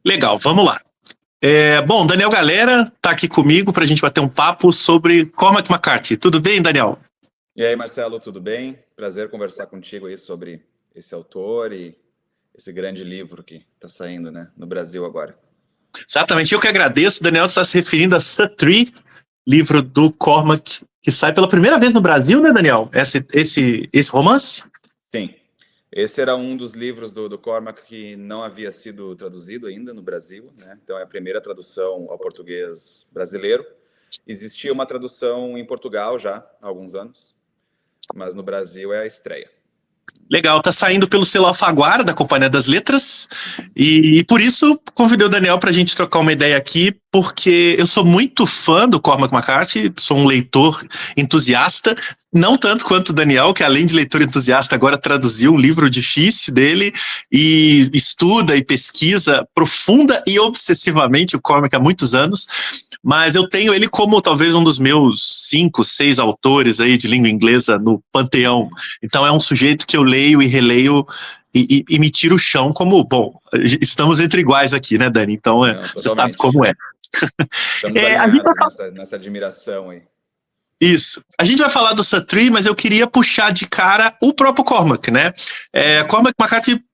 Legal, vamos lá. Bom, Daniel Galera está aqui comigo para a gente bater um papo sobre Cormac McCarthy. Tudo bem, Daniel? E aí, Marcelo, tudo bem? Prazer conversar contigo aí sobre esse autor e esse grande livro que está saindo, né, no Brasil agora. Exatamente, eu que agradeço. Daniel está se referindo a Suttree, livro do Cormac, que sai pela primeira vez no Brasil, né, Daniel? Esse romance? Sim, esse era um dos livros do Cormac que não havia sido traduzido ainda no Brasil, né? Então é a primeira tradução ao português brasileiro. Existia uma tradução em Portugal já há alguns anos, mas no Brasil é a estreia. Legal, tá saindo pelo selo Alfaguara, da Companhia das Letras, e por isso convidei o Daniel para a gente trocar uma ideia aqui, porque eu sou muito fã do Cormac McCarthy, sou um leitor entusiasta, não tanto quanto o Daniel, que além de leitor entusiasta agora traduziu um livro difícil dele e estuda e pesquisa profunda e obsessivamente o Cormac há muitos anos, mas eu tenho ele como talvez um dos meus 5, 6 autores aí de língua inglesa no panteão. Então é um sujeito que eu leio e releio e me tiro o chão como, bom, estamos entre iguais aqui, né, Dani? Então você sabe como é. Estamos alinhados nessa admiração aí. Isso. A gente vai falar do Suttree, mas eu queria puxar de cara o próprio Cormac, né? Cormac McCarthy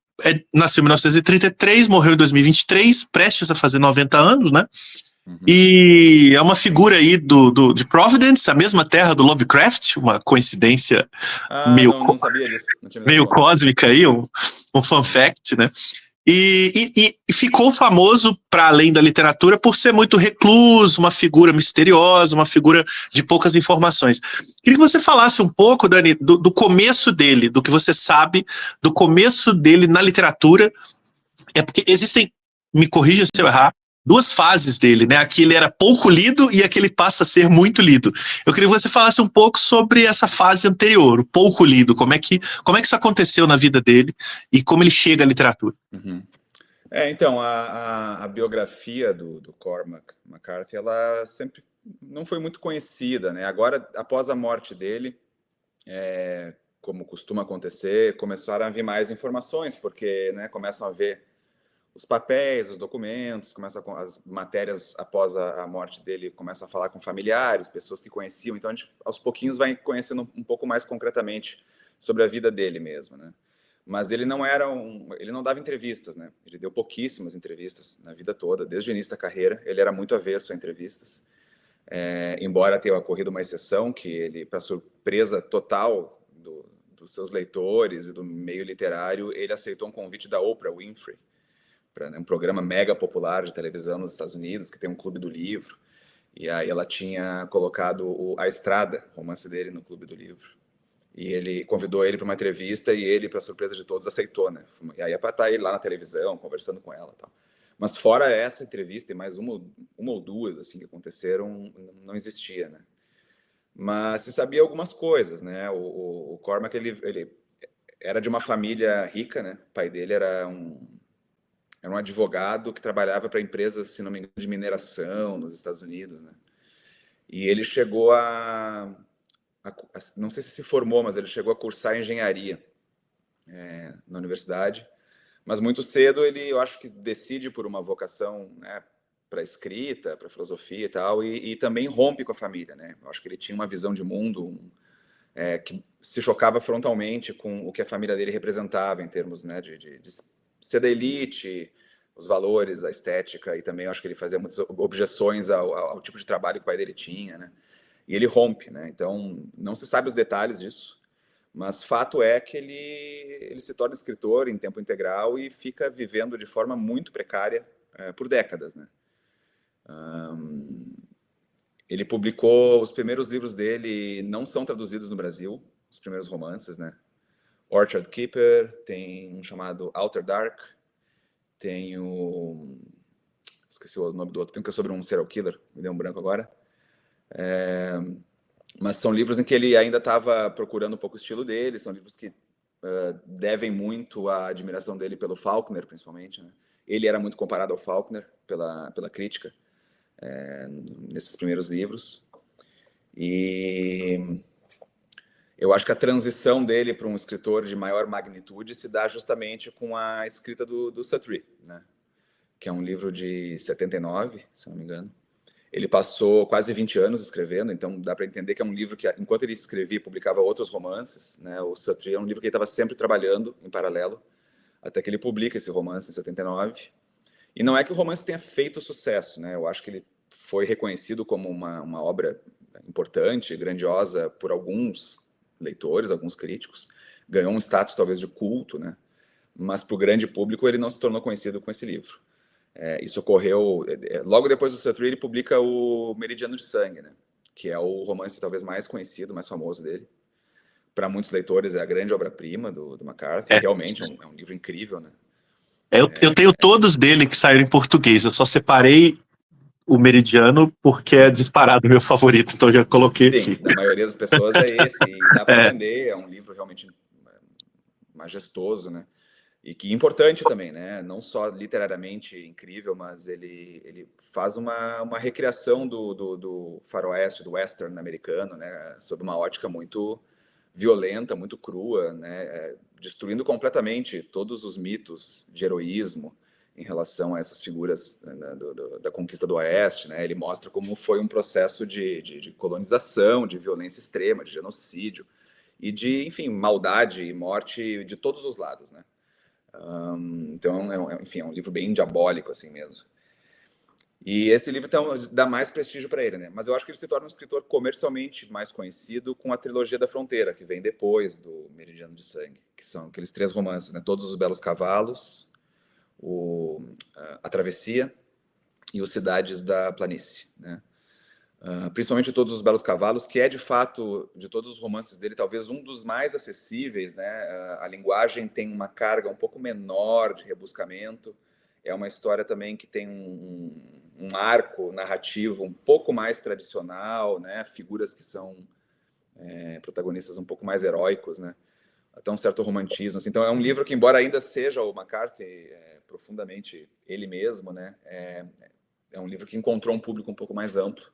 nasceu em 1933, morreu em 2023, prestes a fazer 90 anos, né? Uhum. E é uma figura aí de Providence, a mesma terra do Lovecraft, uma coincidência não sabia disso. Meio cósmica aí, um fun fact, né? E ficou famoso, para além da literatura, por ser muito recluso, uma figura misteriosa, uma figura de poucas informações. Queria que você falasse um pouco, Dani, do começo dele, do que você sabe, do começo dele na literatura. Porque existem, me corrija se eu errar, duas fases dele, né? Aqui ele era pouco lido e aqui ele passa a ser muito lido. Eu queria que você falasse um pouco sobre essa fase anterior, o pouco lido, como é que isso aconteceu na vida dele e como ele chega à literatura. Uhum. Então, a biografia do Cormac McCarthy, ela sempre não foi muito conhecida, né? Agora, após a morte dele, como costuma acontecer, começaram a vir mais informações, porque, né, começam a ver os papéis, os documentos, as matérias após a morte dele, começam a falar com familiares, pessoas que conheciam, então a gente aos pouquinhos vai conhecendo um pouco mais concretamente sobre a vida dele mesmo, né? Mas ele não ele não dava entrevistas, né? Ele deu pouquíssimas entrevistas na vida toda, desde o início da carreira, ele era muito avesso a entrevistas, embora tenha ocorrido uma exceção que ele, para surpresa total dos seus leitores e do meio literário, ele aceitou um convite da Oprah Winfrey, para um programa mega popular de televisão nos Estados Unidos, que tem um clube do livro, e aí ela tinha colocado A Estrada, romance dele, no clube do livro, e ele convidou ele para uma entrevista, e ele, para surpresa de todos, aceitou, né? E aí é para estar ele lá na televisão, conversando com ela e tal. Mas fora essa entrevista, e mais uma ou duas, assim, que aconteceram, não existia, né? Mas se sabia algumas coisas, né? O Cormac, ele era de uma família rica, né? O pai dele era um advogado que trabalhava para empresas, se não me engano, de mineração nos Estados Unidos, né? E ele chegou não sei se formou, mas ele chegou a cursar engenharia na universidade. Mas muito cedo eu acho que decide por uma vocação, né, para escrita, para filosofia e tal, e também rompe com a família, né? Eu acho que ele tinha uma visão de mundo que se chocava frontalmente com o que a família dele representava em termos, né, de ser da elite, os valores, a estética, e também eu acho que ele fazia muitas objeções ao tipo de trabalho que o pai dele tinha, né? E ele rompe, né? Então, não se sabe os detalhes disso, mas fato é que ele se torna escritor em tempo integral e fica vivendo de forma muito precária por décadas, né? Ele publicou os primeiros livros dele, não são traduzidos no Brasil, os primeiros romances, né? Orchard Keeper, tem um chamado Outer Dark, tem esqueci o nome do outro, tem um que é sobre um serial killer, me deu um branco agora. Mas são livros em que ele ainda estava procurando um pouco o estilo dele, são livros que devem muito à admiração dele pelo Faulkner, principalmente, né? Ele era muito comparado ao Faulkner pela crítica nesses primeiros livros. E eu acho que a transição dele para um escritor de maior magnitude se dá justamente com a escrita do Suttree, né? que é um livro de 79, se não me engano. Ele passou quase 20 anos escrevendo, então dá para entender que é um livro que, enquanto ele escrevia e publicava outros romances, né, o Suttree é um livro que ele estava sempre trabalhando em paralelo, até que ele publica esse romance em 79. E não é que o romance tenha feito sucesso, né? Eu acho que ele foi reconhecido como uma obra importante, grandiosa por alguns leitores, alguns críticos. Ganhou um status talvez de culto, né? Mas para o grande público ele não se tornou conhecido com esse livro. Isso ocorreu logo depois do Suttree. Ele publica o Meridiano de Sangue, né? Que é o romance talvez mais conhecido, mais famoso dele. Para muitos leitores é a grande obra-prima do McCarthy. Realmente é um livro incrível, né? Eu tenho todos dele que saíram em português. Eu só separei o Meridiano porque é disparado meu favorito, então já coloquei Sim, aqui. da maioria das pessoas é esse, e dá para entender, é um livro realmente majestoso, né? E que importante também, né? Não só literariamente incrível, mas ele faz uma recriação do faroeste, do western americano, né? Sob uma ótica muito violenta, muito crua, né? Destruindo completamente todos os mitos de heroísmo em relação a essas figuras, né, da conquista do Oeste, né? Ele mostra como foi um processo de colonização, de violência extrema, de genocídio e de, enfim, maldade e morte de todos os lados, né? Então, enfim, é um livro bem diabólico, assim mesmo. E esse livro então, dá mais prestígio para ele, né? Mas eu acho que ele se torna um escritor comercialmente mais conhecido com a trilogia da Fronteira, que vem depois do Meridiano de Sangue, que são aqueles 3 romances, né? Todos os Belos Cavalos, A Travessia e Os Cidades da Planície, né? Principalmente Todos os Belos Cavalos, que é, de fato, de todos os romances dele, talvez um dos mais acessíveis, né? A linguagem tem uma carga um pouco menor de rebuscamento, é uma história também que tem um arco narrativo um pouco mais tradicional, né? Figuras que são protagonistas um pouco mais heróicos, né? Até um certo romantismo, assim. Então é um livro que, embora ainda seja o McCarthy profundamente ele mesmo, né? É um livro que encontrou um público um pouco mais amplo.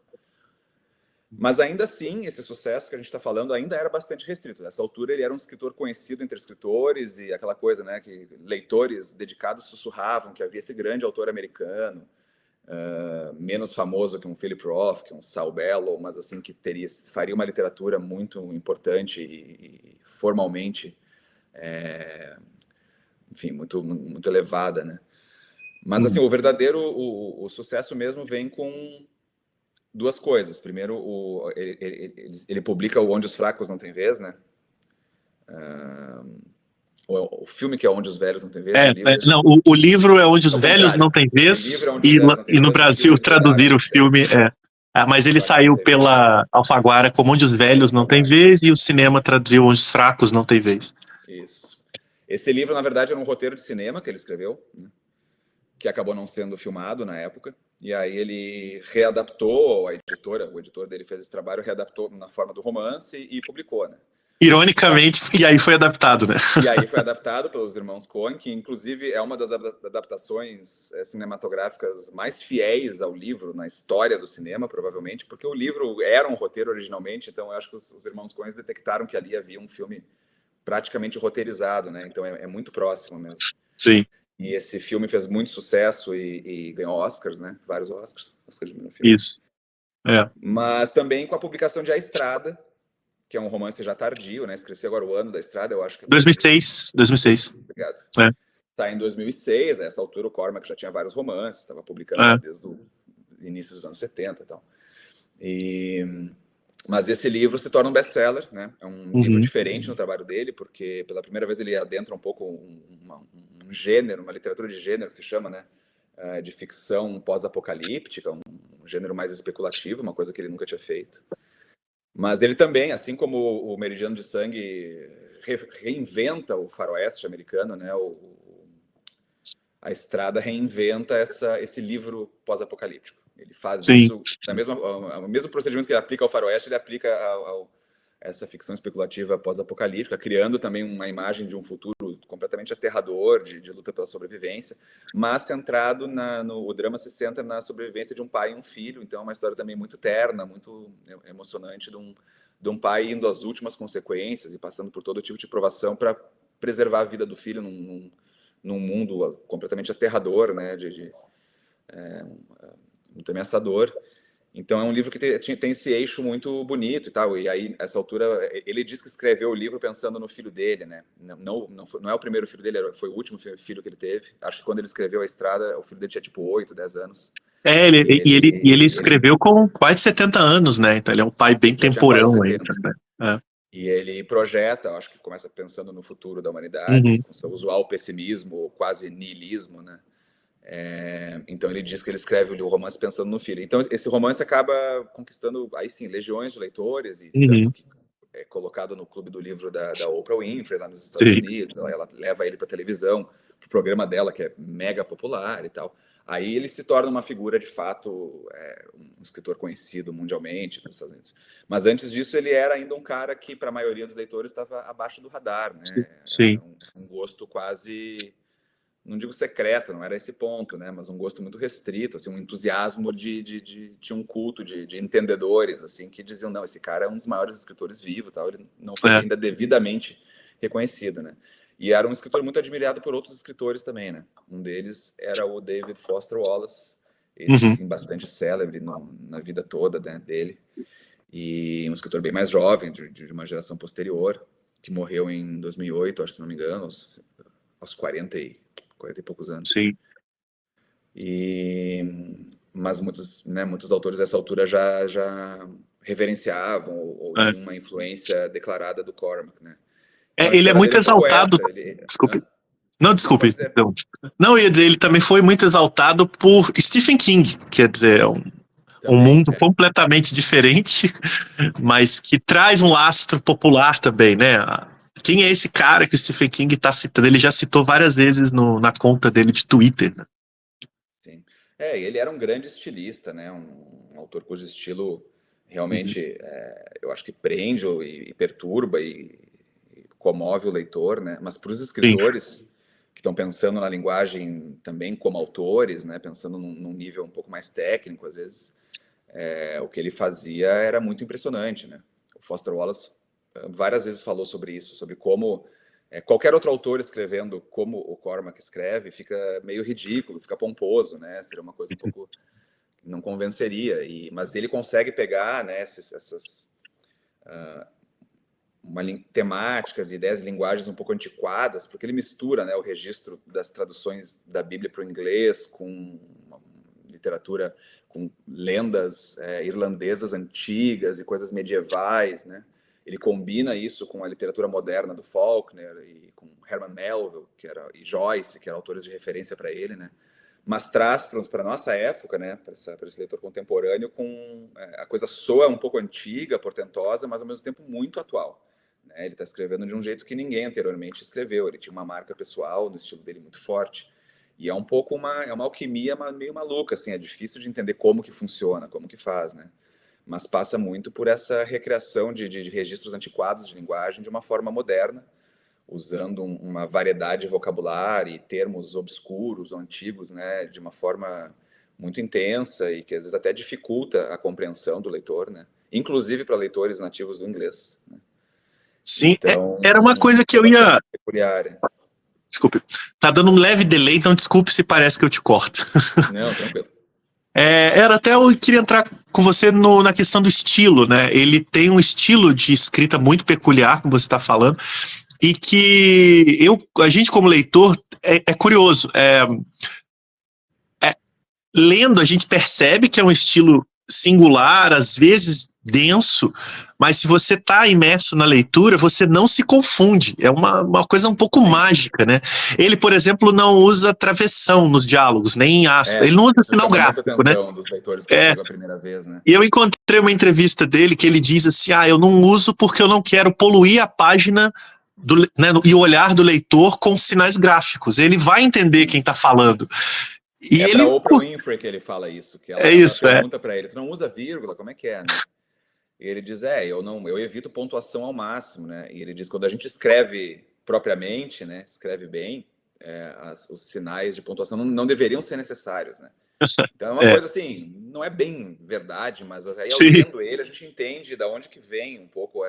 Mas ainda assim, esse sucesso que a gente está falando ainda era bastante restrito. Nessa altura, ele era um escritor conhecido entre escritores e aquela coisa, né, que leitores dedicados sussurravam que havia esse grande autor americano, menos famoso que um Philip Roth, que um Saul Bellow, mas assim que faria uma literatura muito importante e formalmente, enfim, muito muito elevada, né? Mas assim, o verdadeiro o sucesso mesmo vem com 2 coisas. Primeiro, ele publica o Onde os Fracos Não Têm Vez, né? O filme que é Onde os Velhos Não Têm Vez. Não, o livro é Onde os Velhos Não Têm Vez, e no Brasil traduziram o filme. Mas ele saiu pela Alfaguara como Onde os Velhos Não Têm Vez, e o cinema traduziu Onde os Fracos Não Têm Vez. Isso. Esse livro, na verdade, era um roteiro de cinema que ele escreveu, né? Que acabou não sendo filmado na época. E aí ele readaptou, o editor dele fez esse trabalho, readaptou na forma do romance e publicou, né? Ironicamente, e aí foi adaptado, né? E aí foi adaptado pelos irmãos Coen, que inclusive é uma das adaptações cinematográficas mais fiéis ao livro na história do cinema, provavelmente, porque o livro era um roteiro originalmente, então eu acho que os irmãos Coen detectaram que ali havia um filme praticamente roteirizado, né? Então é muito próximo mesmo. Sim. E esse filme fez muito sucesso e ganhou Oscars, né? Vários Oscars. Oscar de melhor filme. Isso. Mas também com a publicação de A Estrada, que é um romance já tardio, né? Esqueci agora o ano da Estrada, eu acho que... 2006. Obrigado. Tá em 2006, a essa altura o Cormac já tinha vários romances, estava publicando desde o início dos anos 70 e tal. Mas esse livro se torna um best-seller, né? É um livro diferente no trabalho dele, porque pela primeira vez ele adentra um pouco um gênero, uma literatura de gênero que se chama, né? De ficção pós-apocalíptica, um gênero mais especulativo, uma coisa que ele nunca tinha feito. Mas ele também, assim como o Meridiano de Sangue reinventa o faroeste americano, né? A Estrada reinventa esse livro pós-apocalíptico. Ele faz isso o mesmo procedimento que ele aplica ao faroeste, ele aplica a essa ficção especulativa pós-apocalíptica, criando também uma imagem de um futuro completamente aterrador, de luta pela sobrevivência, mas centrado o drama se centra na sobrevivência de um pai e um filho, então é uma história também muito terna, muito emocionante de um pai indo às últimas consequências e passando por todo tipo de provação para preservar a vida do filho num mundo completamente aterrador, né, muito ameaçador. Então é um livro que tem esse eixo muito bonito e tal. E aí, nessa altura, ele diz que escreveu o livro pensando no filho dele, né? Não é o primeiro filho dele, foi o último filho que ele teve. Acho que quando ele escreveu A Estrada, o filho dele tinha tipo 8, 10 anos. Ele escreveu com quase 70 anos, né? Então ele é um pai bem já tinha quase temporão aí. 70. Né? E ele projeta, acho que começa pensando no futuro da humanidade, Uhum. com seu usual pessimismo, quase niilismo, né? Então ele diz que ele escreve o romance pensando no filho. Então esse romance acaba conquistando, aí sim, legiões de leitores, e tanto que é colocado no clube do livro da Oprah Winfrey, lá nos Estados Unidos. Ela leva ele para televisão, para o programa dela, que é mega popular e tal. Aí ele se torna uma figura, de fato, um escritor conhecido mundialmente nos Estados Unidos. Mas antes disso, ele era ainda um cara que, para a maioria dos leitores, estava abaixo do radar, né? Sim. Um gosto quase, não digo secreto, não era esse ponto, né? Mas um gosto muito restrito, assim, um entusiasmo de um culto de entendedores, assim, que diziam, não, esse cara é um dos maiores escritores vivos, tal. Ele não foi ainda devidamente reconhecido, né? E era um escritor muito admirado por outros escritores também, né? Um deles era o David Foster Wallace, esse sim bastante célebre na vida toda, né, dele, e um escritor bem mais jovem, de uma geração posterior, que morreu em 2008, acho, se não me engano, aos 40 e poucos anos. Sim. Mas muitos autores dessa altura já reverenciavam ou tinham uma influência declarada do Cormac, né? Então, Ele é muito exaltado. Desculpe. Não, desculpe. Não, eu ia dizer, ele também foi muito exaltado por Stephen King, quer dizer, um mundo completamente diferente, mas que traz um lastro popular também, né? Quem é esse cara que o Stephen King está citando? Ele já citou várias vezes na conta dele de Twitter. Né? Sim. Ele era um grande estilista, né? Um autor cujo estilo realmente, eu acho que prende e perturba e comove o leitor, né? Mas para os escritores que estão pensando na linguagem também como autores, né? Pensando num nível um pouco mais técnico, às vezes, o que ele fazia era muito impressionante, né? O Foster Wallace várias vezes falou sobre isso, sobre como qualquer outro autor escrevendo como o Cormac escreve fica meio ridículo, fica pomposo, né? Seria uma coisa um pouco não convenceria. Mas ele consegue pegar, né, essas temáticas, ideias, linguagens um pouco antiquadas, porque ele mistura, né, o registro das traduções da Bíblia para o inglês com uma literatura, com lendas irlandesas antigas e coisas medievais, né? Ele combina isso com a literatura moderna do Faulkner e com Herman Melville, e Joyce, que eram autores de referência para ele, né? Mas traz para a nossa época, né, para esse leitor contemporâneo, a coisa soa um pouco antiga, portentosa, mas ao mesmo tempo muito atual. Né? Ele está escrevendo de um jeito que ninguém anteriormente escreveu. Ele tinha uma marca pessoal no estilo dele muito forte. E é um pouco uma alquimia meio maluca, assim, é difícil de entender como que funciona, como que faz, né? Mas passa muito por essa recriação de registros antiquados de linguagem de uma forma moderna, usando uma variedade de vocabulário e termos obscuros ou antigos, né, de uma forma muito intensa e que às vezes até dificulta a compreensão do leitor, né? Inclusive para leitores nativos do inglês. Né? Sim, então, era uma coisa que eu ia... peculiar. Desculpe, tá dando um leve delay, então desculpe se parece que eu te corto. Não, tranquilo. Era até eu queria entrar com você na questão do estilo, né? Ele tem um estilo de escrita muito peculiar, como você está falando, e que a gente como leitor é curioso. Lendo, a gente percebe que é um estilo singular, às vezes denso, mas se você está imerso na leitura, você não se confunde. É uma coisa um pouco mágica, né? Ele, por exemplo, não usa travessão nos diálogos, nem aspas. Ele não usa sinal gráfico, né? Dos leitores que chegam a primeira vez, né? E eu encontrei uma entrevista dele que ele diz assim, eu não uso porque eu não quero poluir a página e o olhar do leitor com sinais gráficos. Ele vai entender quem está falando. E para Oprah Winfrey que ele fala isso, que ela pergunta para ele, tu não usa vírgula, como é que é, né? E ele diz, eu evito pontuação ao máximo, né? E ele diz, quando a gente escreve propriamente, né, escreve bem, os sinais de pontuação não deveriam ser necessários, né? Então é uma coisa assim, não é bem verdade, mas aí lendo ele, a gente entende de onde que vem um pouco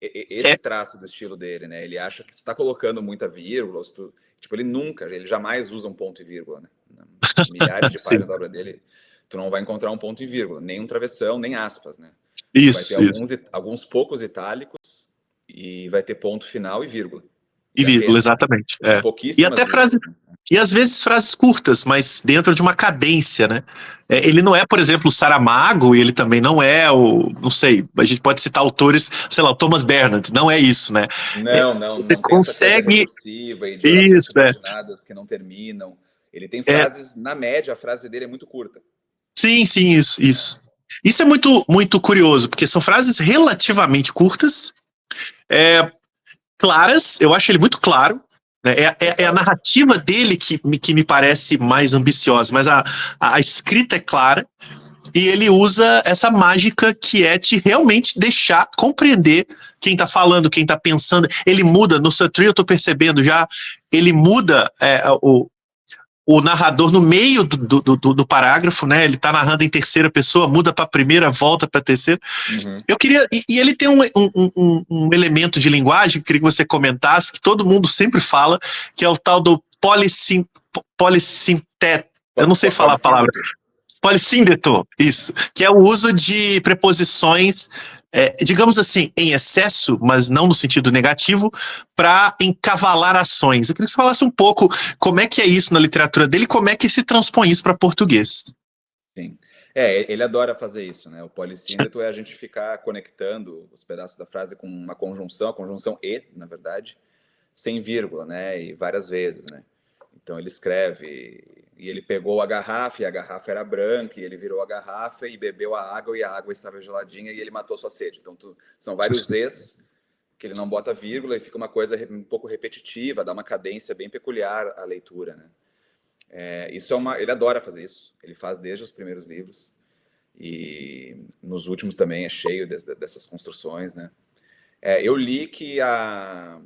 esse traço do estilo dele, né? Ele acha que você está colocando muita vírgula, ele jamais usa um ponto e vírgula, né? milhares de Sim. páginas da obra dele, tu não vai encontrar um ponto e vírgula, nem um travessão, nem aspas, né? Vai ter Isso. alguns poucos itálicos e vai ter ponto final e vírgula. E vírgula, apenas, né? exatamente. E Pouquíssimas até frase. vírgulas, né? E às vezes frases curtas, mas dentro de uma cadência, né? Ele não é, por exemplo, o Saramago, e ele também não é o. Não sei, a gente pode citar autores, sei lá, o Thomas Bernard, não é isso, né? Ele Não tem essa coisa consegue. recursiva e de orações Isso, subordinadas que não terminam. Ele tem é. frases, na média, a frase dele é muito curta. Sim, isso. Isso é muito, muito curioso, porque são frases relativamente curtas, claras, eu acho ele muito claro. Né? É a narrativa dele que me parece mais ambiciosa, mas a escrita é clara e ele usa essa mágica que é te realmente deixar compreender quem tá falando, quem tá pensando. Ele muda, no Sutri eu tô percebendo já, ele muda o narrador no meio do parágrafo, né? Ele tá narrando em terceira pessoa, muda para primeira, volta para terceira. Eu queria. E ele tem um elemento de linguagem que eu queria que você comentasse, que todo mundo sempre fala, que é o tal do polissinteto. Eu não sei falar a palavra. Polissíndeto, isso. Que é o uso de preposições, digamos assim, em excesso, mas não no sentido negativo, para encavalar ações. Eu queria que você falasse um pouco como é que é isso na literatura dele e como é que se transpõe isso para português. Sim. Ele adora fazer isso, né? O polissíndeto é a gente ficar conectando os pedaços da frase com uma conjunção, a conjunção e, na verdade, sem vírgula, né? E várias vezes, né? Então ele escreve, e ele pegou a garrafa, e a garrafa era branca, e ele virou a garrafa e bebeu a água, e a água estava geladinha, e ele matou sua sede. Então são vários Zs, que ele não bota vírgula, e fica uma coisa um pouco repetitiva, dá uma cadência bem peculiar à leitura, né? Ele adora fazer isso, ele faz desde os primeiros livros, e nos últimos também é cheio dessas construções, né? Eu li que a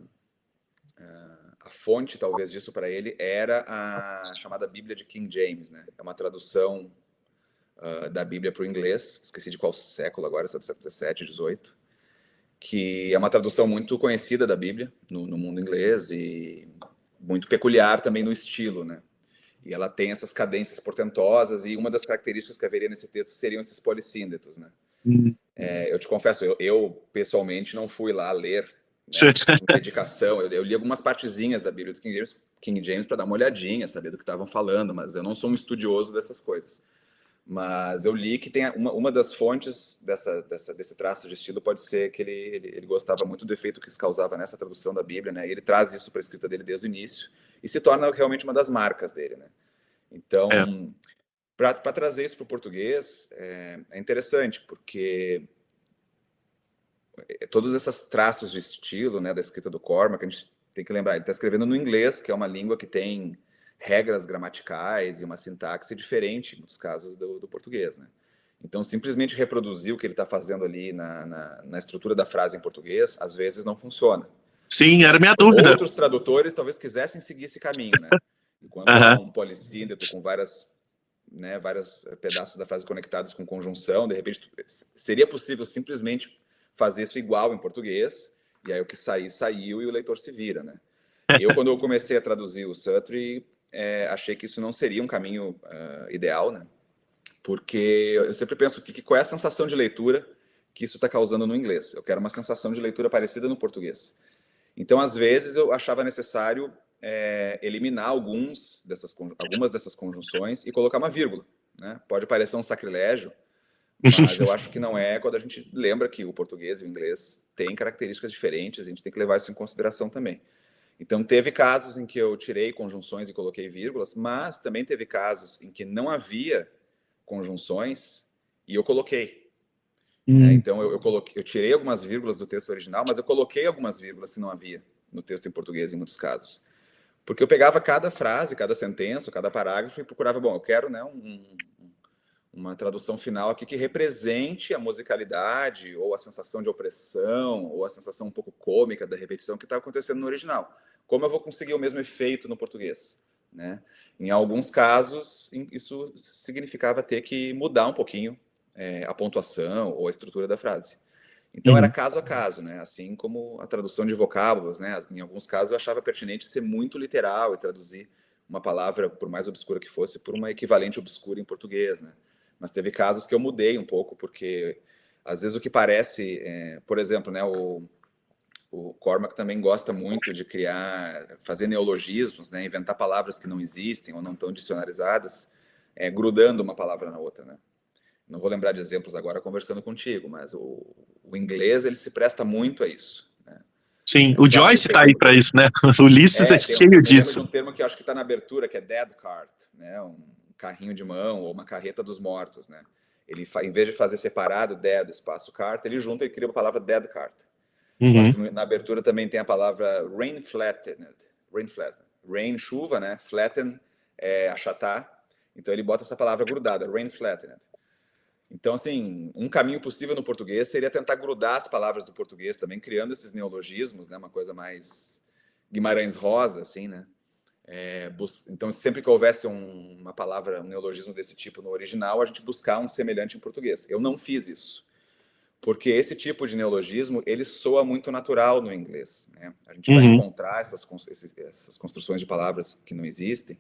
fonte, talvez, disso para ele era a chamada Bíblia de King James, né? É uma tradução da Bíblia para o inglês, esqueci de qual século agora, se é do século XVII, XVIII, que é uma tradução muito conhecida da Bíblia no mundo inglês e muito peculiar também no estilo, né? E ela tem essas cadências portentosas, e uma das características que haveria nesse texto seriam esses polissíndetos, né? Eu te confesso, eu pessoalmente não fui lá ler, né, com dedicação. Eu li algumas partezinhas da Bíblia do King James para dar uma olhadinha, saber do que estavam falando, mas eu não sou um estudioso dessas coisas. Mas eu li que tem uma das fontes desse traço de estilo pode ser que ele gostava muito do efeito que isso causava nessa tradução da Bíblia, né? E ele traz isso para a escrita dele desde o início e se torna realmente uma das marcas dele, né? Então, para trazer isso para o português é interessante, porque todos esses traços de estilo, né, da escrita do Cormac, a gente tem que lembrar, ele está escrevendo no inglês, que é uma língua que tem regras gramaticais e uma sintaxe diferente nos casos do português, né? Então, simplesmente reproduzir o que ele está fazendo ali na estrutura da frase em português, às vezes não funciona. Sim, era minha dúvida. Outros tradutores talvez quisessem seguir esse caminho, né? Enquanto há um polissíndeto com vários pedaços da frase conectados com conjunção, de repente seria possível simplesmente fazer isso igual em português, e aí o que saiu e o leitor se vira, né? Quando eu comecei a traduzir o Sutri, achei que isso não seria um caminho ideal, né? Porque eu sempre penso qual é a sensação de leitura que isso está causando no inglês. Eu quero uma sensação de leitura parecida no português. Então, às vezes, eu achava necessário eliminar algumas dessas conjunções e colocar uma vírgula, né? Pode parecer um sacrilégio, mas eu acho que não é, quando a gente lembra que o português e o inglês têm características diferentes, a gente tem que levar isso em consideração também. Então, teve casos em que eu tirei conjunções e coloquei vírgulas, mas também teve casos em que não havia conjunções e eu coloquei. Então, eu tirei algumas vírgulas do texto original, mas eu coloquei algumas vírgulas se não havia no texto em português, em muitos casos. Porque eu pegava cada frase, cada sentença, cada parágrafo e procurava, eu quero, né, uma tradução final aqui que represente a musicalidade, ou a sensação de opressão, ou a sensação um pouco cômica da repetição que está acontecendo no original. Como eu vou conseguir o mesmo efeito no português, né? Em alguns casos, isso significava ter que mudar um pouquinho a pontuação ou a estrutura da frase. Então, era caso a caso, né? Assim como a tradução de vocábulos, né? Em alguns casos, eu achava pertinente ser muito literal e traduzir uma palavra, por mais obscura que fosse, por uma equivalente obscura em português, né? Mas teve casos que eu mudei um pouco, porque às vezes o que parece, por exemplo, né, o Cormac também gosta muito de fazer neologismos, né, inventar palavras que não existem ou não estão dicionarizadas, grudando uma palavra na outra, né? Não vou lembrar de exemplos agora conversando contigo, mas o inglês ele se presta muito a isso. Né? Sim, o Joyce está aí para isso, né? O Ulisses é cheio eu disso. Eu lembro de um termo que eu acho que está na abertura, que é dead cart, né? Um carrinho de mão ou uma carreta dos mortos, né? Ele, em vez de fazer separado dead espaço cart, ele junta e cria a palavra dead cart. Eu acho que na abertura também tem a palavra rain flattened. Rain, chuva, né? Flatten, achatar. Então ele bota essa palavra grudada, rain flattened. Então, assim, um caminho possível no português seria tentar grudar as palavras do português também, criando esses neologismos, né? Uma coisa mais Guimarães Rosa, assim, né? Então, sempre que houvesse uma palavra, um neologismo desse tipo no original, a gente buscar um semelhante em português. Eu não fiz isso, porque esse tipo de neologismo, ele soa muito natural no inglês, né? A gente vai encontrar essas construções de palavras que não existem,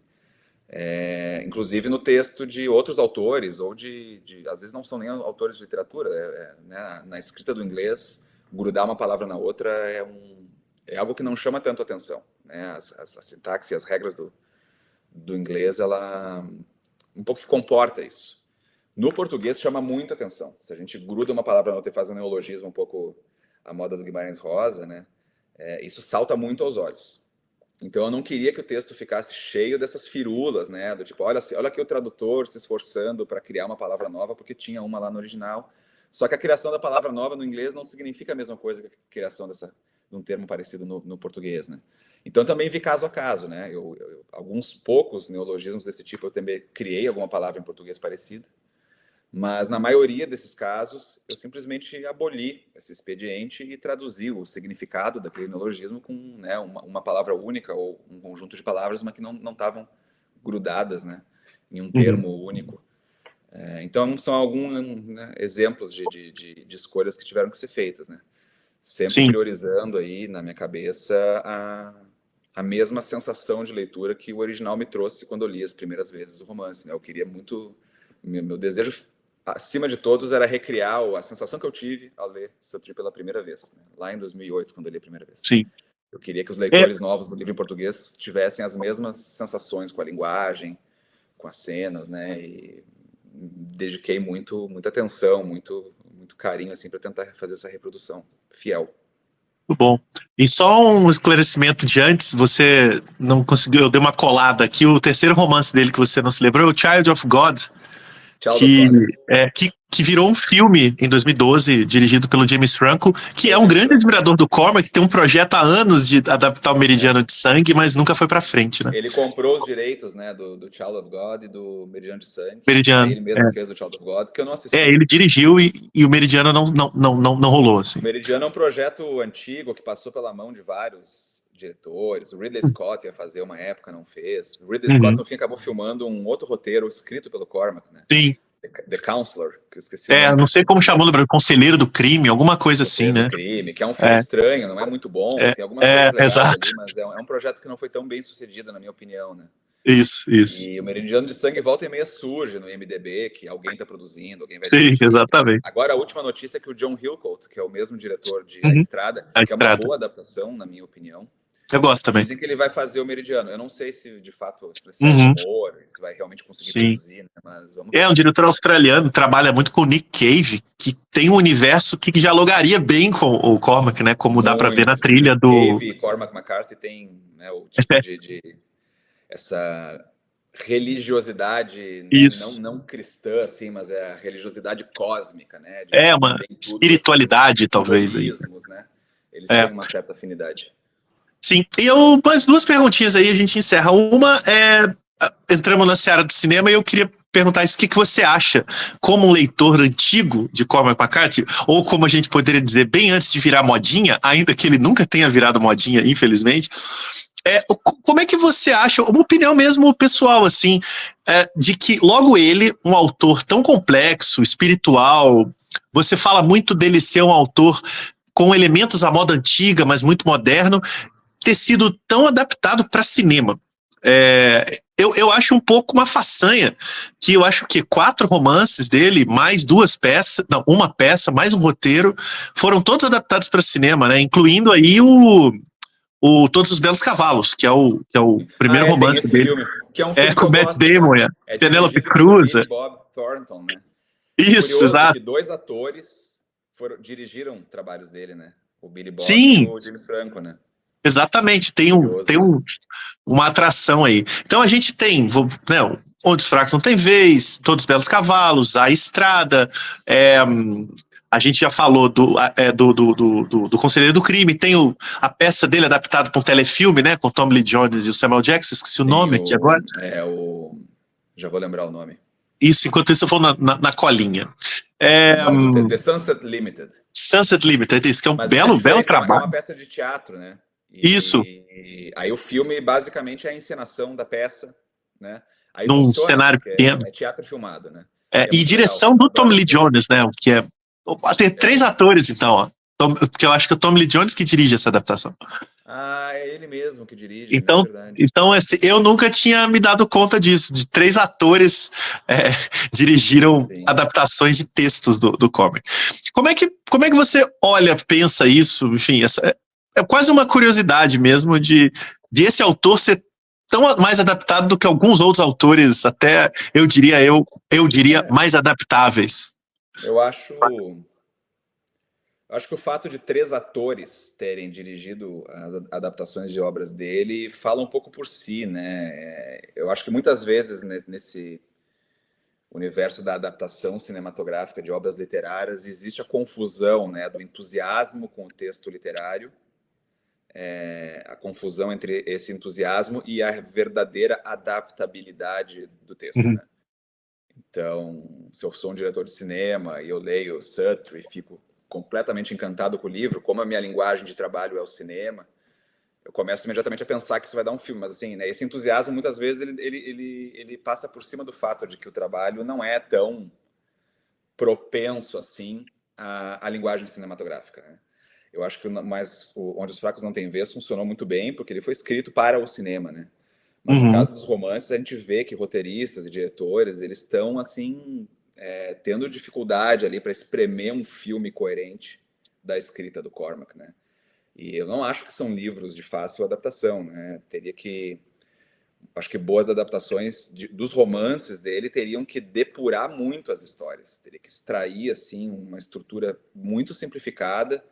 inclusive no texto de outros autores, ou às vezes não são nem autores de literatura, né? Na escrita do inglês, grudar uma palavra na outra é algo que não chama tanto atenção, né? A sintaxe e as regras do inglês, ela um pouco que comporta isso. No português chama muito atenção. Se a gente gruda uma palavra na outra e faz um neologismo um pouco à moda do Guimarães Rosa, né? Isso salta muito aos olhos. Então eu não queria que o texto ficasse cheio dessas firulas, né? Do tipo, olha aqui o tradutor se esforçando para criar uma palavra nova porque tinha uma lá no original. Só que a criação da palavra nova no inglês não significa a mesma coisa que a criação de um termo parecido no português, né? Então também vi caso a caso, né? Alguns poucos neologismos desse tipo eu também criei alguma palavra em português parecida. Mas, na maioria desses casos, eu simplesmente aboli esse expediente e traduzi o significado daquele neologismo com, né, uma palavra única ou um conjunto de palavras, mas que não estavam grudadas, né, em um termo único. Então, são alguns, né, exemplos de escolhas que tiveram que ser feitas, né? Sempre priorizando aí, na minha cabeça, a mesma sensação de leitura que o original me trouxe quando eu li as primeiras vezes o romance, né? Eu queria muito... Meu desejo... acima de todos, era recriar a sensação que eu tive ao ler Satori pela primeira vez, né? Lá em 2008, quando eu li a primeira vez. Sim. Eu queria que os leitores novos do livro em português tivessem as mesmas sensações com a linguagem, com as cenas, né? E dediquei muita atenção, muito carinho, assim, para tentar fazer essa reprodução fiel. Muito bom. E só um esclarecimento de antes, você não conseguiu, eu dei uma colada aqui, o terceiro romance dele que você não se lembrou é o Child of God, que virou um filme em 2012, dirigido pelo James Franco, que é um grande admirador do Cormac, que tem um projeto há anos de adaptar o Meridiano de Sangue, mas nunca foi pra frente, né? Ele comprou os direitos, né, do Child of God e do Meridiano de Sangue. Meridiano, Aí ele mesmo fez o Child of God, que eu não assisti. Ele dirigiu e o Meridiano não rolou, assim. O Meridiano é um projeto antigo que passou pela mão de vários diretores. O Ridley Scott ia fazer uma época, não fez. O Ridley Scott, no fim, acabou filmando um outro roteiro escrito pelo Cormac, né? Sim. The Counselor, que eu esqueci. Não sei como chamou no Brasil, Conselheiro do Crime, alguma coisa assim, né? Do Crime, que é um filme estranho, não é muito bom, tem algumas coisas legais ali, mas é um projeto que não foi tão bem sucedido, na minha opinião, né? Isso. E o Meridiano de Sangue volta e meia surge no IMDb, que alguém está produzindo, alguém vai dirigir. Sim, exatamente. Agora, a última notícia é que o John Hillcoat, que é o mesmo diretor de A Estrada, que é uma boa adaptação, na minha opinião. Eu gosto também. Dizem que ele vai fazer o Meridiano. Eu não sei se, de fato, se vai ser humor, se vai realmente conseguir produzir, né? Mas vamos ver. Um diretor australiano, trabalha muito com o Nick Cave, que tem um universo que dialogaria bem com o Cormac, né? Como dá para ver na trilha do... Cave e Cormac McCarthy tem, né, o tipo de essa religiosidade, né, não cristã, assim, mas é a religiosidade cósmica, né? Uma espiritualidade, talvez. Aí. Né? Eles têm uma certa afinidade. Sim, e mais duas perguntinhas aí, a gente encerra. Uma entramos na seara do cinema e eu queria perguntar isso, o que você acha, como um leitor antigo de Cormac McCarthy, ou como a gente poderia dizer, bem antes de virar modinha, ainda que ele nunca tenha virado modinha, infelizmente, como é que você acha, uma opinião mesmo pessoal, assim, de que logo ele, um autor tão complexo, espiritual, você fala muito dele ser um autor com elementos à moda antiga, mas muito moderno, ter sido tão adaptado para cinema. Eu acho um pouco uma façanha, que eu acho que 4 romances dele, mais 2 peças, não, uma peça, mais um roteiro, foram todos adaptados para cinema, né? Incluindo aí o Todos os Belos Cavalos, que é o primeiro Tem romance esse dele. filme, que é um É filme que com eu o Matt gosto, Damon, tá? É Penélope dirigido pelo Cruz. Billy Bob Thornton, né? É Isso, curioso exato. que 2 atores dirigiram trabalhos dele, né? O Billy Bob e Sim, o James Franco, né? exatamente. Tem Curioso. uma atração aí. Então a gente tem, né, Onde os Fracos Não Tem Vez, Todos os Belos Cavalos, A Estrada, a gente já falou do Conselheiro do Crime, tem a peça dele adaptada para um telefilme, né, com Tom Lee Jones e o Samuel Jackson, esqueci o Tem nome aqui agora. Já vou lembrar o nome. Isso, enquanto isso eu vou na colinha. The Sunset Limited. Sunset Limited, isso que é um Mas isso é belo diferente, é trabalho. uma peça de teatro, né? Isso, E aí o filme basicamente é a encenação da peça, né? Aí num funciona, cenário porque pequeno. é teatro filmado, né? E é E muito legal. direção Eu do Tom adoro Lee esse tipo de Jones, filme. né? Que é. Tem 3 atores, então, ó. Porque eu acho que é o Tom Lee Jones que dirige essa adaptação. Ah, é ele mesmo que dirige, né? É Então, verdade. então assim, eu nunca tinha me dado conta disso, de 3 atores dirigiram Sim. adaptações de textos do comic. Como é que você olha, pensa isso? Enfim, é quase uma curiosidade mesmo de esse autor ser tão mais adaptado do que alguns outros autores, até eu diria É, mais adaptáveis. eu acho que o fato de 3 atores terem dirigido as adaptações de obras dele fala um pouco por si, né? Eu acho que muitas vezes nesse universo da adaptação cinematográfica de obras literárias existe a confusão, né, do entusiasmo com o texto literário, a confusão entre esse entusiasmo e a verdadeira adaptabilidade do texto, Uhum, né? Então, se eu sou um diretor de cinema e eu leio Sutter e fico completamente encantado com o livro, como a minha linguagem de trabalho é o cinema, eu começo imediatamente a pensar que isso vai dar um filme. Mas, assim, né, esse entusiasmo, muitas vezes, ele passa por cima do fato de que o trabalho não é tão propenso, assim, à linguagem cinematográfica, né? Eu acho que Onde os Fracos Não Têm Vez funcionou muito bem, porque ele foi escrito para o cinema, né? Mas no uhum, caso dos romances, a gente vê que roteiristas e diretores, eles estão, assim, tendo dificuldade ali para espremer um filme coerente da escrita do Cormac, né? E eu não acho que são livros de fácil adaptação, né? Acho que boas adaptações dos romances dele teriam que depurar muito as histórias, teria que extrair, assim, uma estrutura muito simplificada,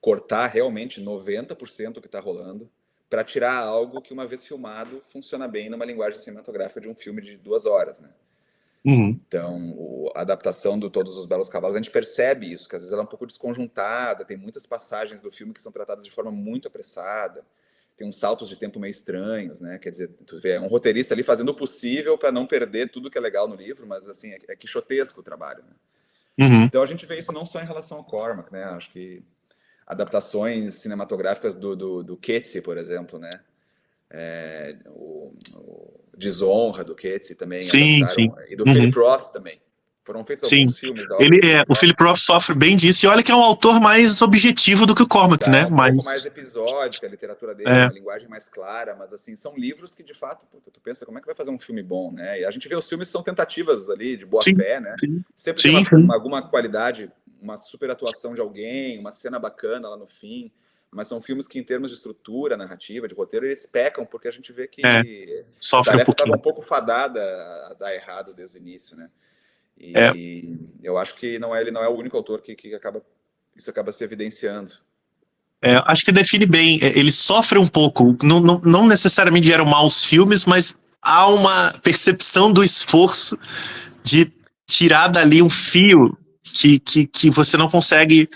cortar realmente 90% do que está rolando, para tirar algo que, uma vez filmado, funciona bem numa linguagem cinematográfica de um filme de 2 horas, né? uhum, Então, a adaptação do Todos os Belos Cavalos, a gente percebe isso, que às vezes ela é um pouco desconjuntada, tem muitas passagens do filme que são tratadas de forma muito apressada, tem uns saltos de tempo meio estranhos, né? Quer dizer, tu vê, é um roteirista ali fazendo o possível para não perder tudo que é legal no livro, mas assim, é quixotesco o trabalho, né? uhum. Então a gente vê isso não só em relação ao Cormac, né? Acho que adaptações cinematográficas do Coetzee, por exemplo, né? O Desonra do Coetzee também Sim, sim. adaptaram, e do Uhum, Philip Roth também. Foram feitos sim. alguns filmes da obra do Philip O Roth. Philip Roth sofre bem disso, e olha que é um autor mais objetivo do que o Cormac, Já é né? um pouco mais Mas, episódica a literatura dele, é, uma linguagem mais clara, mas assim, são livros que de fato, puta, tu pensa como é que vai fazer um filme bom, né? E a gente vê os filmes são tentativas ali de boa sim, fé, né? sim, Sempre tem sim, sim. alguma qualidade, uma super atuação de alguém, uma cena bacana lá no fim, mas são filmes que, em termos de estrutura, narrativa, de roteiro, eles pecam porque a gente vê É, que a sofre um tarefa estava um pouquinho. pouco fadada a dar errado desde o início, né? É, E eu acho que ele não é o único autor que isso acaba se evidenciando. acho que define bem. Ele sofre um pouco, não necessariamente eram maus filmes, mas há uma percepção do esforço de tirar dali um fio que você não consegue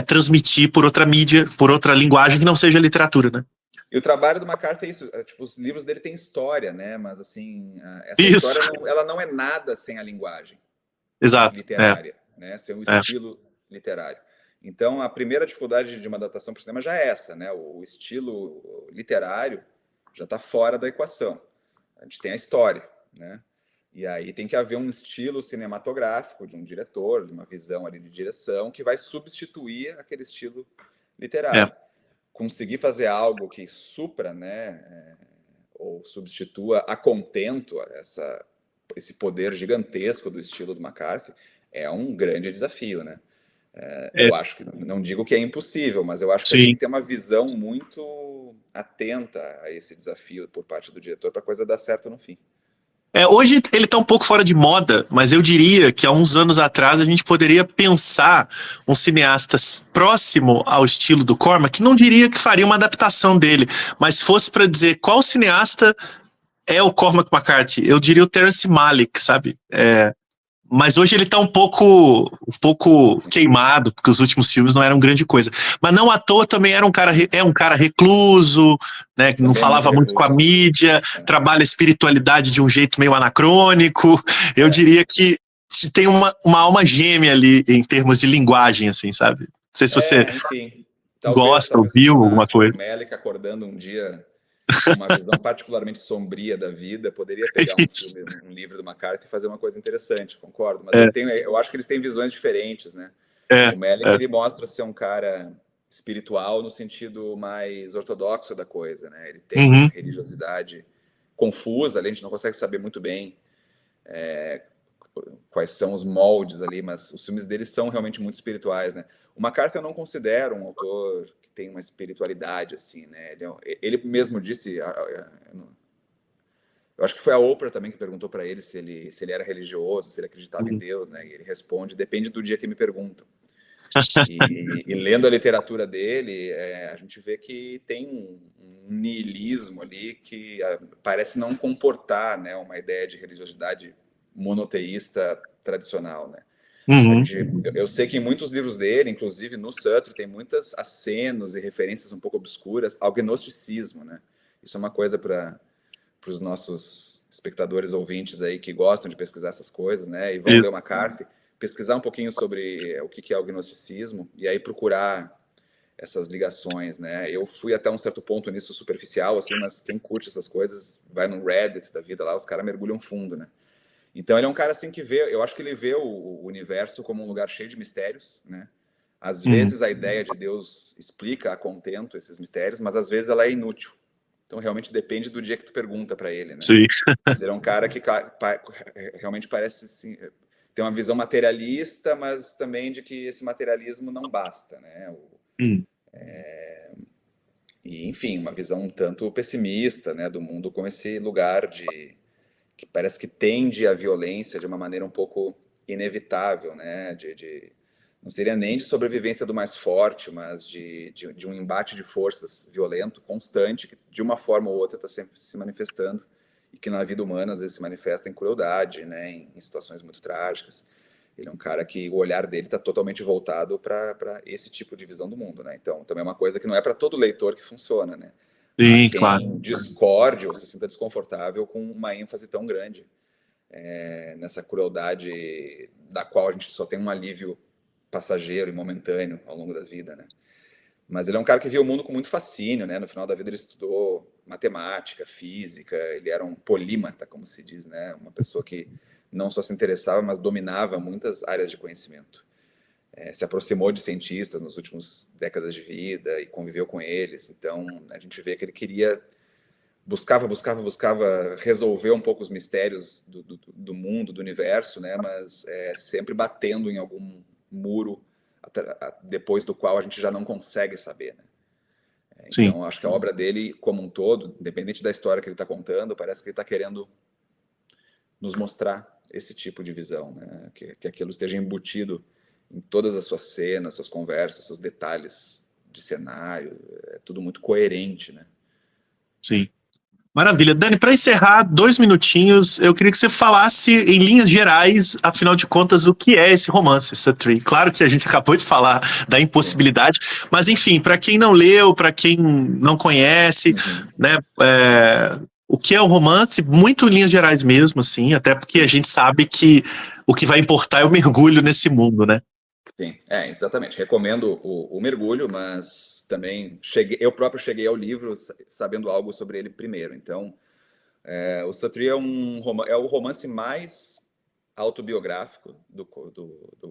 transmitir por outra mídia, por outra linguagem que não seja literatura, né? E o trabalho do McCarthy é isso, tipo, os livros dele têm história, né? Mas assim, essa Isso, história ela não é nada sem a linguagem exato. literária, né? Sem o É, estilo literário. Então, a primeira dificuldade de uma adaptação para o cinema já é essa, né? O estilo literário já está fora da equação. A gente tem a história, né? E aí tem que haver um estilo cinematográfico de um diretor, de uma visão ali de direção que vai substituir aquele estilo é, literário. Conseguir fazer algo que supra, né, ou substitua a contento esse poder gigantesco do estilo do McCarthy, é um grande desafio, né? É, Eu acho que, não digo que é impossível, mas eu acho que tem sim. que ter uma visão muito atenta a esse desafio por parte do diretor para a coisa dar certo no fim. Hoje ele está um pouco fora de moda, mas eu diria que há uns anos atrás a gente poderia pensar um cineasta próximo ao estilo do Corman, que não diria que faria uma adaptação dele, mas fosse para dizer qual cineasta é o Cormac McCarthy, eu diria o Terrence Malick, sabe? Mas hoje ele tá um pouco queimado, porque os últimos filmes não eram grande coisa. Mas não à toa também é um cara recluso, né, que não Também é muito falava muito com a recluso. mídia, É. trabalha a espiritualidade de um jeito meio anacrônico. Eu diria que tem uma alma gêmea ali em termos de linguagem, assim, sabe? Não sei se você Enfim, gosta, talvez ouviu alguma funcionasse. O coisa. Melick acordando um dia com uma visão particularmente sombria da vida, poderia pegar um Isso. filme, um livro do McCarthy e fazer uma coisa interessante, concordo. Mas É, eu acho que eles têm visões diferentes, né? é, O Melick, é. ele mostra ser um cara espiritual no sentido mais ortodoxo da coisa, né? Ele tem uma Uhum, religiosidade confusa, ali, a gente não consegue saber muito bem quais são os moldes ali, mas os filmes dele são realmente muito espirituais, né? O McCarthy eu não considero um autor que tem uma espiritualidade assim, né? Ele mesmo disse, eu acho que foi a Oprah também que perguntou para ele se ele era religioso, se ele acreditava em uhum. Deus, né? E ele responde: depende do dia que me perguntam. E lendo a literatura dele, a gente vê que tem um niilismo ali que parece não comportar, né, uma ideia de religiosidade monoteísta tradicional, né? Uhum. Eu sei que em muitos livros dele, inclusive no Sutter, tem muitas acenos e referências um pouco obscuras ao gnosticismo, né? Isso é uma coisa para os nossos espectadores ouvintes aí que gostam de pesquisar essas coisas, né? E vão ler Isso. o McCarthy, pesquisar um pouquinho sobre o que é o gnosticismo e aí procurar essas ligações, né? Eu fui até um certo ponto nisso superficial, assim, mas quem curte essas coisas vai no Reddit da vida lá, os caras mergulham fundo, né? Então ele é um cara assim que vê, eu acho que ele vê o universo como um lugar cheio de mistérios, né? Às Uhum. vezes a ideia de Deus explica a contento esses mistérios, mas às vezes ela é inútil. Então realmente depende do dia que tu pergunta para ele, né? Sim. Mas ele é um cara que realmente parece assim, ter uma visão materialista, mas também de que esse materialismo não basta, né? Hum. E enfim, uma visão um tanto pessimista, né, do mundo como esse lugar de que parece que tende à violência de uma maneira um pouco inevitável, né? Não seria nem de sobrevivência do mais forte, mas de um embate de forças violento, constante, que de uma forma ou outra está sempre se manifestando e que na vida humana às vezes se manifesta em crueldade, né? Em situações muito trágicas. Ele é um cara que o olhar dele está totalmente voltado para esse tipo de visão do mundo, né? Então, também é uma coisa que não é para todo leitor que funciona, né? Há Sim, claro. quem discorde ou se sinta desconfortável com uma ênfase tão grande nessa crueldade da qual a gente só tem um alívio passageiro e momentâneo ao longo da vida, né? Mas ele é um cara que viu o mundo com muito fascínio, né? No final da vida ele estudou matemática, física, ele era um polímata, como se diz, né? Uma pessoa que não só se interessava, mas dominava muitas áreas de conhecimento. Se aproximou de cientistas nos últimos décadas de vida e conviveu com eles. Então, a gente vê que ele buscava resolver um pouco os mistérios do mundo, do universo, né? Mas sempre batendo em algum muro depois do qual a gente já não consegue saber, né? Sim. Então, acho que a obra dele, como um todo, independente da história que ele está contando, parece que ele está querendo nos mostrar esse tipo de visão, né? Que aquilo esteja embutido em todas as suas cenas, suas conversas, seus detalhes de cenário, é tudo muito coerente, né? Sim. Maravilha. Dani, para encerrar, 2 minutinhos, eu queria que você falasse, em linhas gerais, afinal de contas, o que é esse romance, Suttree. Claro que a gente acabou de falar da Sim. impossibilidade, mas enfim, para quem não leu, para quem não conhece, né, o que é o romance, muito em linhas gerais mesmo, assim, até porque a Sim. gente sabe que o que vai importar é o mergulho nesse mundo, né? Sim, exatamente. Recomendo o mergulho, mas também eu próprio cheguei ao livro sabendo algo sobre ele primeiro. Então, o Suttree é o romance mais autobiográfico do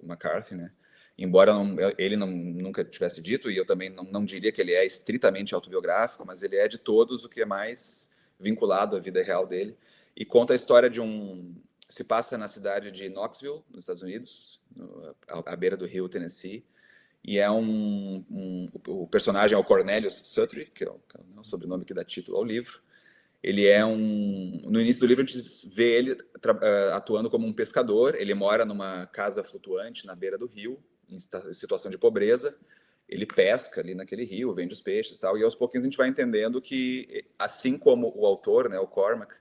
McCarthy, né? Embora ele nunca tivesse dito, e eu também não diria que ele é estritamente autobiográfico, mas ele é de todos o que é mais vinculado à vida real dele, e conta a história de se passa na cidade de Knoxville, nos Estados Unidos, à beira do rio Tennessee, e o personagem é o Cornelius Sutry, que é o sobrenome que dá título ao livro. Ele é no início do livro a gente vê ele atuando como um pescador. Ele mora numa casa flutuante na beira do rio, em situação de pobreza. Ele pesca ali naquele rio, vende os peixes e tal, e aos pouquinhos a gente vai entendendo que, assim como o autor, né, o Cormac,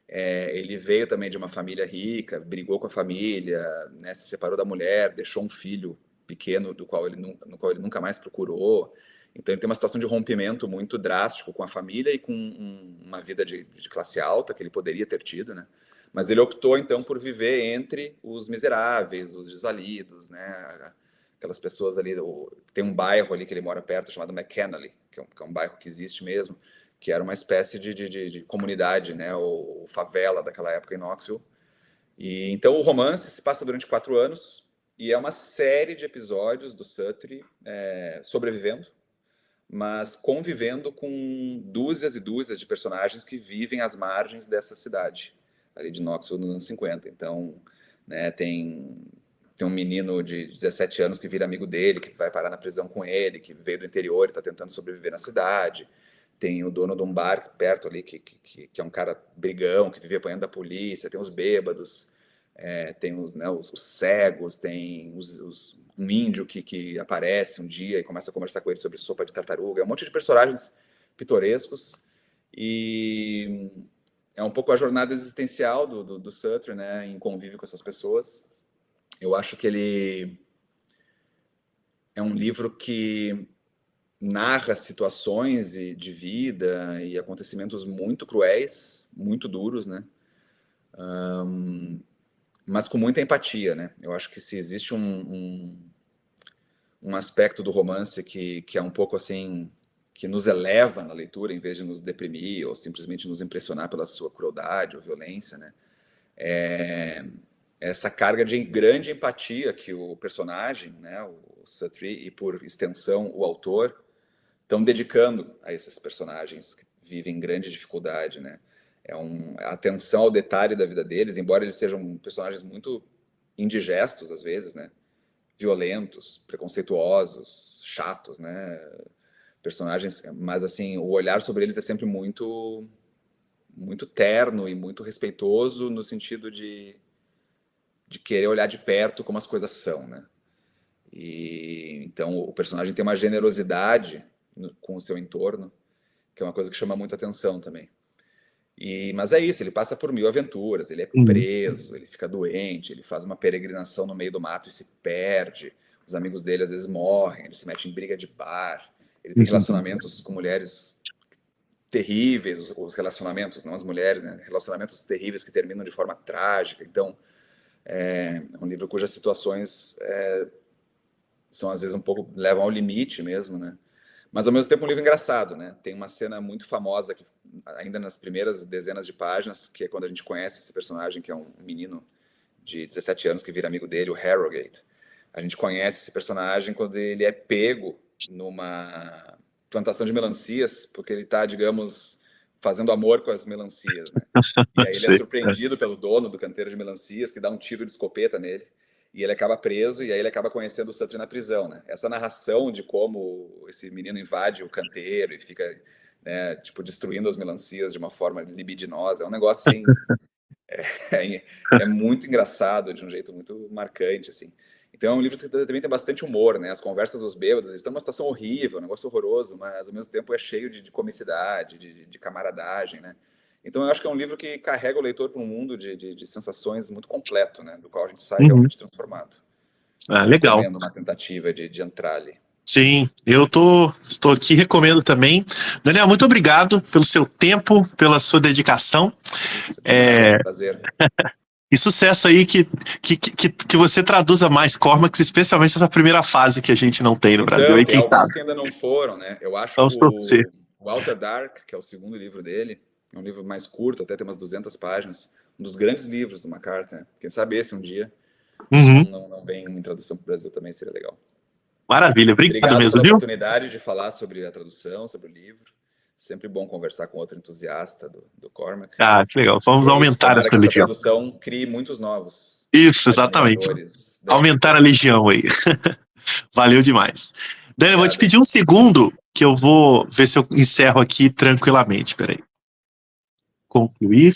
ele veio também de uma família rica, brigou com a família, né, se separou da mulher, deixou um filho pequeno no qual ele nunca mais procurou. Então ele tem uma situação de rompimento muito drástico com a família e com uma vida de classe alta que ele poderia ter tido, né? Mas ele optou então por viver entre os miseráveis, os desvalidos, né? Aquelas pessoas ali, tem um bairro ali que ele mora perto chamado McKinley, que é um bairro que existe mesmo, que era uma espécie de comunidade, né? Ou favela daquela época em Knoxville. E então o romance se passa durante 4 anos e é uma série de episódios do Sutry sobrevivendo, mas convivendo com dúzias e dúzias de personagens que vivem às margens dessa cidade, ali de Knoxville nos anos 50. Então, né, tem um menino de 17 anos que vira amigo dele, que vai parar na prisão com ele, que veio do interior e está tentando sobreviver na cidade. Tem o dono de um bar perto ali, que é um cara brigão, que vive apanhando da polícia. Tem os bêbados, tem os cegos, tem um índio que aparece um dia e começa a conversar com ele sobre sopa de tartaruga. É um monte de personagens pitorescos e é um pouco a jornada existencial do Sutry, né, em convívio com essas pessoas. Eu acho que ele é um livro que narra situações de vida e acontecimentos muito cruéis, muito duros, né? Mas com muita empatia, né? Eu acho que se existe um aspecto do romance que é um pouco assim, que nos eleva na leitura, em vez de nos deprimir ou simplesmente nos impressionar pela sua crueldade ou violência, né? Essa carga de grande empatia que o personagem, né, o Sutry, e por extensão o autor, estão dedicando a esses personagens que vivem grande dificuldade, né? A atenção ao detalhe da vida deles, embora eles sejam personagens muito indigestos às vezes, né? Violentos, preconceituosos, chatos, né? Personagens, mas assim, o olhar sobre eles é sempre muito terno e muito respeitoso no sentido de querer olhar de perto como as coisas são, né? E então o personagem tem uma generosidade com o seu entorno, que é uma coisa que chama muita atenção também. Mas é isso, ele passa por 1000 aventuras, ele é preso, ele fica doente, ele faz uma peregrinação no meio do mato e se perde, os amigos dele às vezes morrem, ele se mete em briga de bar, ele tem relacionamentos com mulheres terríveis, os relacionamentos, não as mulheres, né? Relacionamentos terríveis que terminam de forma trágica. Então, é um livro cujas situações são às vezes um pouco, levam ao limite mesmo, né? Mas ao mesmo tempo um livro engraçado, né? Tem uma cena muito famosa que ainda nas primeiras dezenas de páginas, que é quando a gente conhece esse personagem, que é um menino de 17 anos que vira amigo dele, o Harrogate. A gente conhece esse personagem quando ele é pego numa plantação de melancias, porque ele está, digamos, fazendo amor com as melancias, né? E aí ele é surpreendido pelo dono do canteiro de melancias, que dá um tiro de escopeta nele. E ele acaba preso, e aí ele acaba conhecendo o Sutry na prisão, né? Essa narração de como esse menino invade o canteiro e fica, né, tipo, destruindo as melancias de uma forma libidinosa, é um negócio, assim, é muito engraçado, de um jeito muito marcante, assim. Então é um livro que também tem bastante humor, né? As conversas dos bêbados estão numa situação horrível, um negócio horroroso, mas ao mesmo tempo é cheio de comicidade, de camaradagem, né? Então eu acho que é um livro que carrega o leitor para um mundo de sensações muito completo, né? Do qual a gente sai realmente transformado. Legal. Recomendo uma tentativa de entrar ali. Sim, eu estou aqui, recomendo também. Daniel, muito obrigado pelo seu tempo, pela sua dedicação. É um prazer. E sucesso aí, que você traduza mais Cormacs, especialmente essa primeira fase que a gente não tem no Brasil. Aí, tem alguns que ainda não foram, né? Eu acho que o Outer Dark, que é o segundo livro dele, é um livro mais curto, até tem umas 200 páginas, um dos grandes livros do McCarthy. Quem sabe esse um dia não vem em tradução para o Brasil também, seria legal. Maravilha, obrigado mesmo, pela viu? oportunidade de falar sobre a tradução, sobre o livro. Sempre bom conversar com outro entusiasta do Cormac. Ah, que legal. Vamos aumentar tomara essa que essa legião. tradução crie muitos novos Isso, exatamente. admiradores desse Aumentar a autor. legião aí. Valeu demais. Dan, eu vou te Obrigado. pedir um segundo que eu vou ver se eu encerro aqui tranquilamente. Peraí. Concluir.